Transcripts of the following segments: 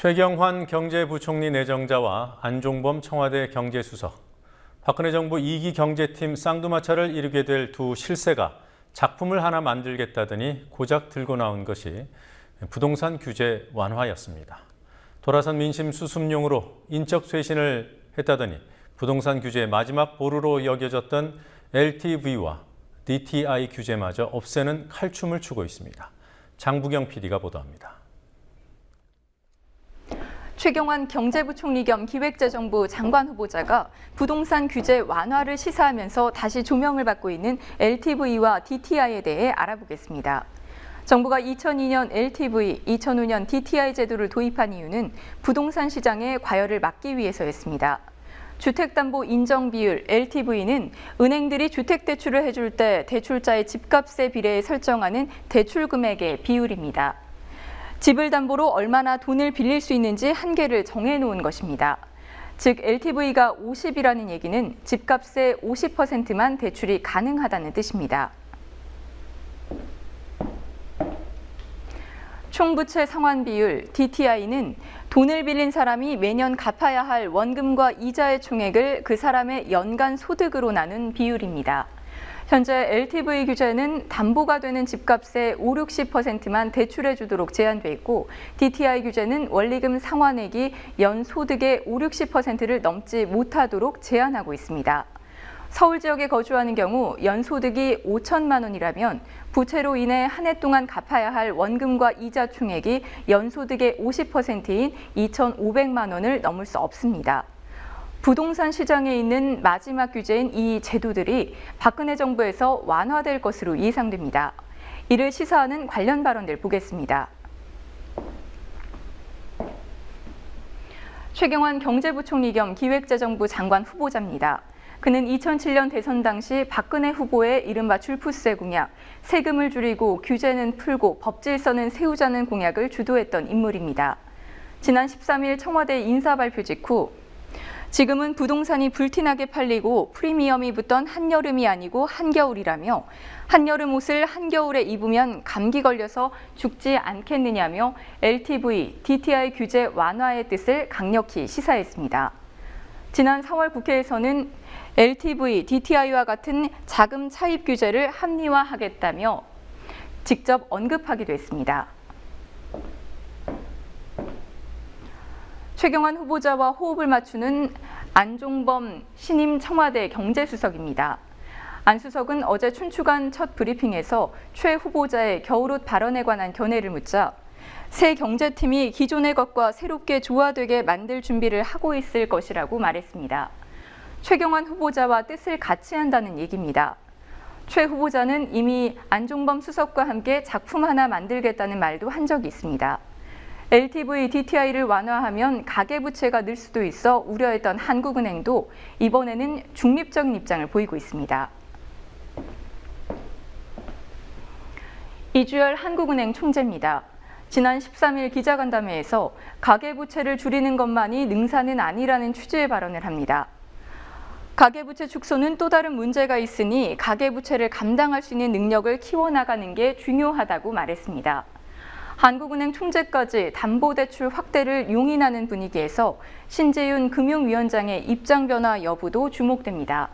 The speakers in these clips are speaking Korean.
최경환 경제부총리 내정자와 안종범 청와대 경제수석, 박근혜 정부 2기 경제팀 쌍두마차를 이루게 될 두 실세가 작품을 하나 만들겠다더니 고작 들고 나온 것이 부동산 규제 완화였습니다. 돌아선 민심 수습용으로 인적 쇄신을 했다더니 부동산 규제의 마지막 보루로 여겨졌던 LTV와 DTI 규제마저 없애는 칼춤을 추고 있습니다. 장부경 PD가 보도합니다. 최경환 경제부총리 겸 기획재정부 장관 후보자가 부동산 규제 완화를 시사하면서 다시 조명을 받고 있는 LTV와 DTI에 대해 알아보겠습니다. 정부가 2002년 LTV, 2005년 DTI 제도를 도입한 이유는 부동산 시장의 과열을 막기 위해서였습니다. 주택담보 인정 비율 LTV는 은행들이 주택대출을 해줄 때 대출자의 집값에 비례해 설정하는 대출 금액의 비율입니다. 집을 담보로 얼마나 돈을 빌릴 수 있는지 한계를 정해놓은 것입니다. 즉 LTV가 50이라는 얘기는 집값의 50%만 대출이 가능하다는 뜻입니다. 총부채 상환 비율 DTI는 돈을 빌린 사람이 매년 갚아야 할 원금과 이자의 총액을 그 사람의 연간 소득으로 나눈 비율입니다. 현재 LTV 규제는 담보가 되는 집값의 50~60%만 대출해 주도록 제한돼 있고 DTI 규제는 원리금 상환액이 연 소득의 50~60%를 넘지 못하도록 제한하고 있습니다. 서울 지역에 거주하는 경우 연소득이 5천만 원이라면 부채로 인해 한 해 동안 갚아야 할 원금과 이자 총액이 연소득의 50%인 2,500만 원을 넘을 수 없습니다. 부동산 시장에 있는 마지막 규제인 이 제도들이 박근혜 정부에서 완화될 것으로 예상됩니다. 이를 시사하는 관련 발언들 보겠습니다. 최경환 경제부총리 겸 기획재정부 장관 후보자입니다. 그는 2007년 대선 당시 박근혜 후보의 이른바 줄푸세 공약, 세금을 줄이고 규제는 풀고 법질서는 세우자는 공약을 주도했던 인물입니다. 지난 13일 청와대 인사 발표 직후 지금은 부동산이 불티나게 팔리고 프리미엄이 붙던 한여름이 아니고 한겨울이라며 한여름 옷을 한겨울에 입으면 감기 걸려서 죽지 않겠느냐며 LTV, DTI 규제 완화의 뜻을 강력히 시사했습니다. 지난 4월 국회에서는 LTV, DTI와 같은 자금 차입 규제를 합리화하겠다며 직접 언급하기도 했습니다. 최경환 후보자와 호흡을 맞추는 안종범 신임 청와대 경제수석입니다. 안 수석은 어제 춘추관 첫 브리핑에서 최 후보자의 겨울옷 발언에 관한 견해를 묻자 새 경제팀이 기존의 것과 새롭게 조화되게 만들 준비를 하고 있을 것이라고 말했습니다. 최경환 후보자와 뜻을 같이 한다는 얘기입니다. 최 후보자는 이미 안종범 수석과 함께 작품 하나 만들겠다는 말도 한 적이 있습니다. LTV, DTI를 완화하면 가계부채가 늘 수도 있어 우려했던 한국은행도 이번에는 중립적인 입장을 보이고 있습니다. 이주열 한국은행 총재입니다. 지난 13일 기자간담회에서 가계부채를 줄이는 것만이 능사는 아니라는 취지의 발언을 합니다. 가계부채 축소는 또 다른 문제가 있으니 가계부채를 감당할 수 있는 능력을 키워나가는 게 중요하다고 말했습니다. 한국은행 총재까지 담보대출 확대를 용인하는 분위기에서 신재윤 금융위원장의 입장 변화 여부도 주목됩니다.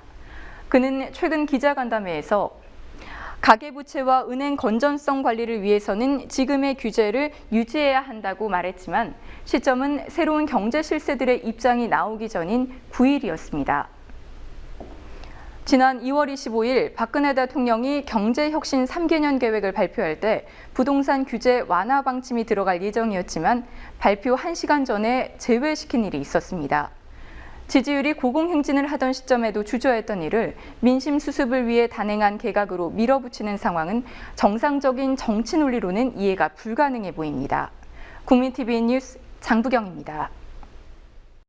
그는 최근 기자간담회에서 가계부채와 은행 건전성 관리를 위해서는 지금의 규제를 유지해야 한다고 말했지만 시점은 새로운 경제 실세들의 입장이 나오기 전인 9일이었습니다. 지난 2월 25일 박근혜 대통령이 경제혁신 3개년 계획을 발표할 때 부동산 규제 완화 방침이 들어갈 예정이었지만 발표 1시간 전에 제외시킨 일이 있었습니다. 지지율이 고공행진을 하던 시점에도 주저했던 이를 민심 수습을 위해 단행한 개각으로 밀어붙이는 상황은 정상적인 정치 논리로는 이해가 불가능해 보입니다. 국민TV 뉴스 장부경입니다.